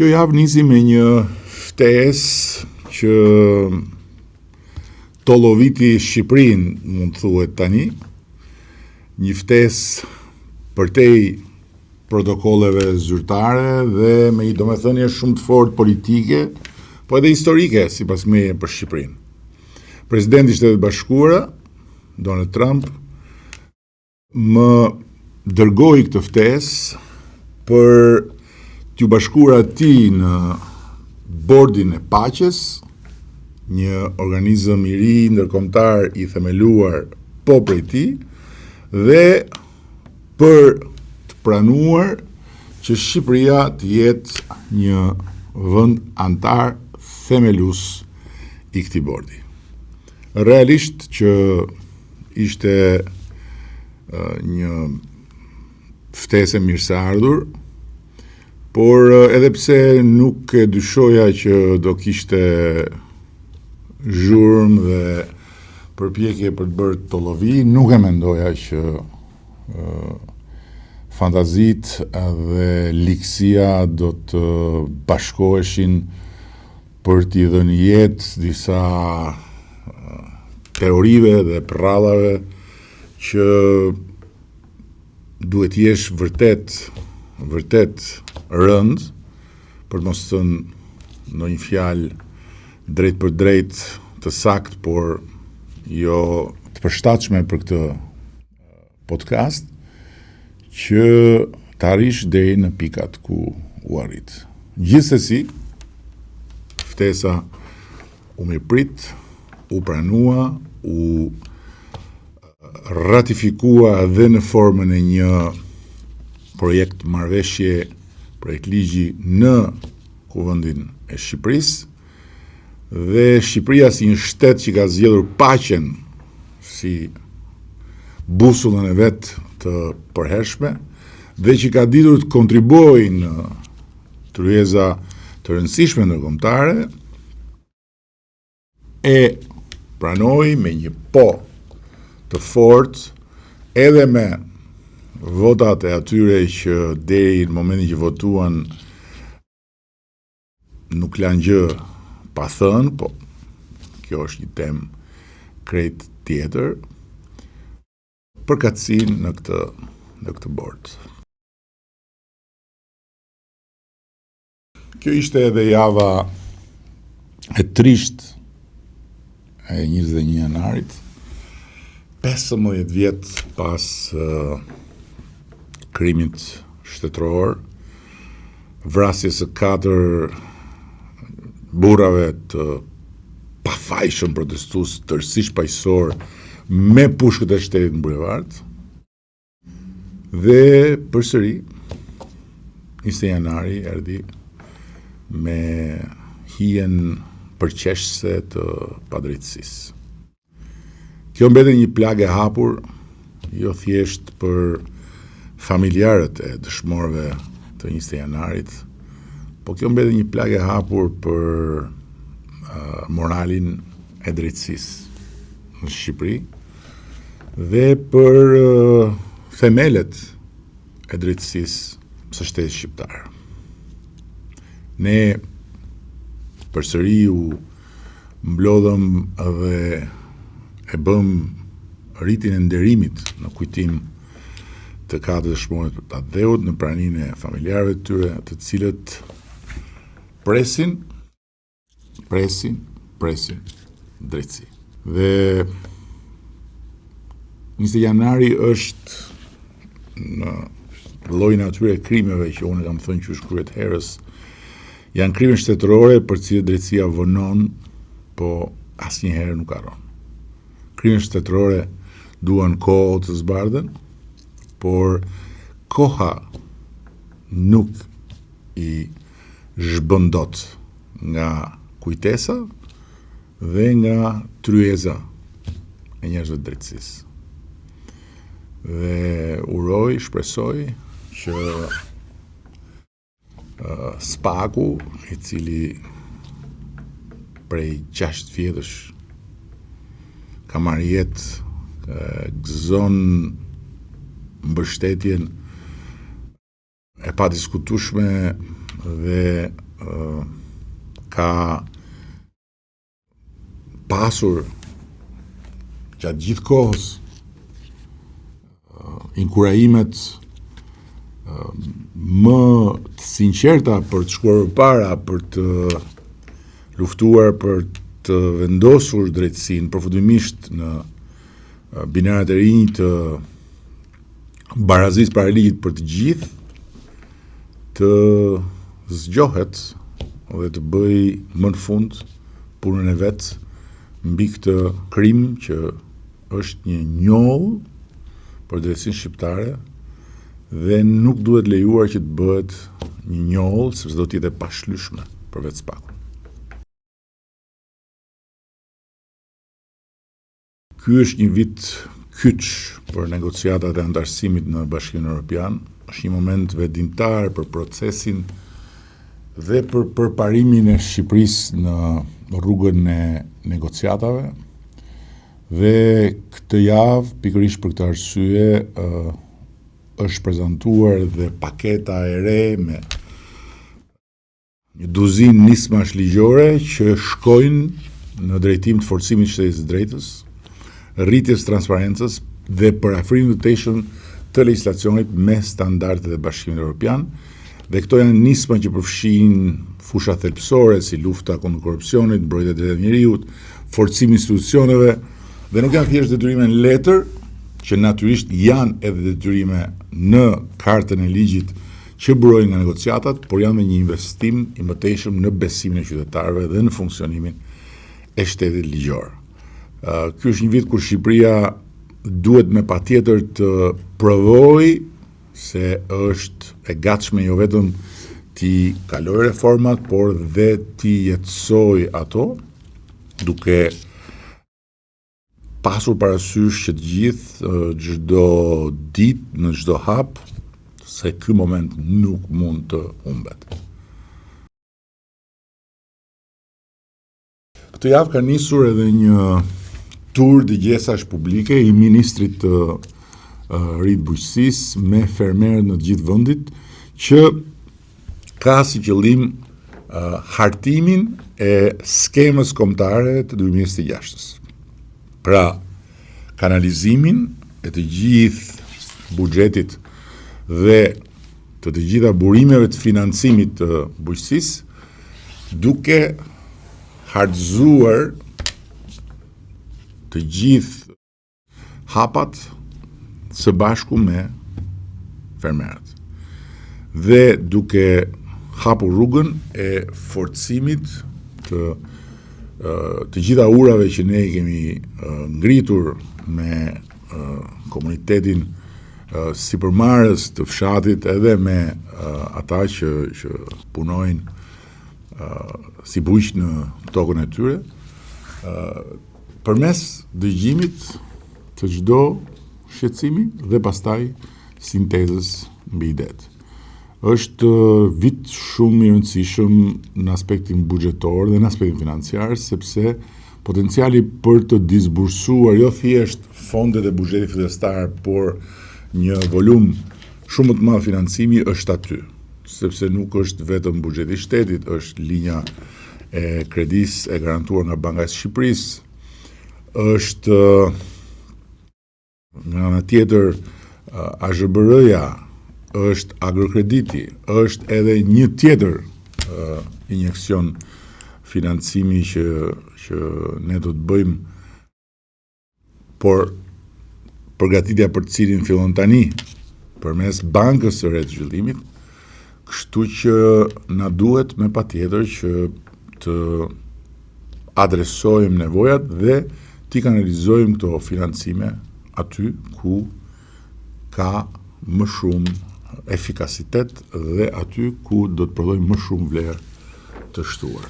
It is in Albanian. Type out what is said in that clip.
Kjo javë nisi me një ftesë që tolloviti Shqipërinë, mund të thuhet tani, një ftesë përtej protokolleve zyrtare dhe me një domethënie shumë të fortë politike, po edhe historike sipas meje për Shqipërinë. Presidenti i Shtetit Bashkuara, Donald Trump, më dërgoi këtë ftesë për t'ju bashkuar atij në Bordin e Paqes, një organizëm i ri ndërkombëtar i themeluar po prej tij, dhe për të pranuar që Shqipëria të jetë një vend antar themelues i këtij bordi. Realisht që ishte një ftesë mirëseardhur, por edhe pse nuk e dyshoja që do kishte zhurmë dhe përpjekje për të bërë tollovi, nuk e mendoja që fantazit dhe likësia do të bashkoheshin për t'i dhënë jetë disa teorive dhe prrallave që duhet jesh vërtet rënd, për mos thënë ndonjë fjalë drejt për drejt të sakt, por jo të përshtatshme për këtë podcast, që të arrish deri në pikat ku u arrit. Gjithsesi, ftesa u mirëprit, u pranua, u ratifikua dhe në formën e një projekt marrëveshje, projekt ligji në Kuvendin e Shqipërisë, dhe Shqipëria si një shtet që ka zgjedhur paqen si busullën e vet të përhershme dhe që ka ditur të kontribuojë në tryeza të rëndësishme ndërkombëtare, e pranoi me një po të fortë edhe me votat e atyre që deri në momentin që votuan nuk lanë gjë pa thënë, po kjo është një temë krejt tjetër, përkatësinë në këtë bord. Kjo ishte edhe java e trisht e 21 janarit, 15 vjet pas krimit shtetëror, vrasjes së 4 burrave të pafajshëm protestues tërësisht paqësor me pushkët e shtetit në bulevard, dhe përsëri 20 janari erdhi me hijen përqeshse të padrejtësisë. Kjo mbeti një plagë e hapur, jo thjesht për familjarët e dëshmorëve të 20 janarit, po kjo mbeti një plagë e hapur për moralin e drejtësisë në Shqipëri dhe për themelet e drejtësisë së shtetit shqiptar. Ne përsëri u mblodhëm dhe e bëm rritin e nderimit në kujtim të 4 dëshmorët të Tadheut në praninë e familjarëve të tyre, të cilët presin drejtësi. Dhe 20 janari është në llojin e atyre krimeve që unë kam thënë që shkruhet herës, janë krime shtetërore për cilët drejtësia vonon, po asnjëherë nuk harron. Krimet shtetërore duan kohë të zbardhën, por koha nuk i zhbën dot nga kujtesa dhe nga tryeza e njerëzve të drejtësisë. Dhe shpresoj që Spaku, i cili prej 6 vjetësh ka marrë jetë, gëzon mbështetjen e padiskutueshme dhe ka pasur gjatë gjithë kohës inkurajimet më të sinqerta për të shkuar përpara, për të luftuar për të vendosur drejtësinë, përfundimisht në binaret e rinj të barazisë para ligjit për të gjithë, të zgjohet dhe të bëj më në fund punën e vet mbi këtë krim që është një njoll për drejtësinë shqiptare dhe nuk duhet lejuar që të bëhet një njoll, sepse do të jetë e pashlyeshme për vetë spakun. Ky është një vit kyç për negociatat e antarësimit në Bashkimin Evropian. Është një moment vendimtar për procesin dhe për përparimin e Shqipërisë në rrugën e negociatave. Dhe këtë javë, pikërisht për këtë arsye, është prezantuar dhe paketa e re me një duzinë nismash ligjore që shkojnë në drejtim të forcimit të shtetit të drejtës, rritjes transparencës dhe parafrimin të teshëm të legjislacionit me standardet e Bashkimit Evropian, dhe këto janë nisma që përfshin fusha thelbësore si lufta kundër korrupsionit, mbrojtja e drejtave të njerëzit, forcimi i institucioneve, dhe nuk janë thjesht detyrime në letër, që natyrisht janë edhe detyrime në kartën e ligjit që burojnë nga negociatat, por janë dhe një investim i mëtejshëm në besimin e qytetarëve dhe në funksionimin e shtetit ligjor. Ky është një vit kur Shqipëria duhet me patjetër të provojë se është e gatshme jo vetëm t'i kalojë reformat, por dhe t'i jetësoj ato, duke pasur parasysh që të gjithë çdo ditë në çdo hap se ky moment nuk mund të humbet. Këtë javë ka nisur edhe një tur dëgjesash publike i ministrit të rritë bujqësisë me fermerët në të gjithë vendit, që ka si qëllim hartimin e skemës kombëtare të 2026. Pra, kanalizimin e të gjithë buxhetit dhe të gjitha burimeve të financimit të bujqësisë, duke hartëzuar të gjithë hapat së bashku me fermerët. Dhe duke hapur rrugën e forcimit të gjitha urave që ne kemi ngritur me komunitetin sipërmarrës të fshatit, edhe me ata që punojnë si bujq në tokën e tyre, përmes dëgjimit të çdo shqetësimi dhe pastaj sintezës mbi idetë. Është vit shumë i rëndësishëm në aspektin buxhetor dhe në aspektin financiar, sepse potenciali për të disbursuar jo thjesht fondet e buxhetit fillestar, por një volum shumë më të madh financimi është aty, sepse nuk është vetëm buxheti i shtetit, është linja e kredisë e garantuar nga Banka e Shqipërisë, është nga ana tjetër AZBR-ja, është agrokrediti, është edhe një tjetër injekcion financimi që ne do të bëjmë, por përgatitja për të cilin fillon tani përmes Bankës së re të Zhvillimit, kështu që na duhet me patjetër që të adresojmë nevojat dhe t'i kanalizojmë këto financime aty ku ka më shumë efikasitet dhe aty ku do të prodhojmë më shumë vlerë të shtuar.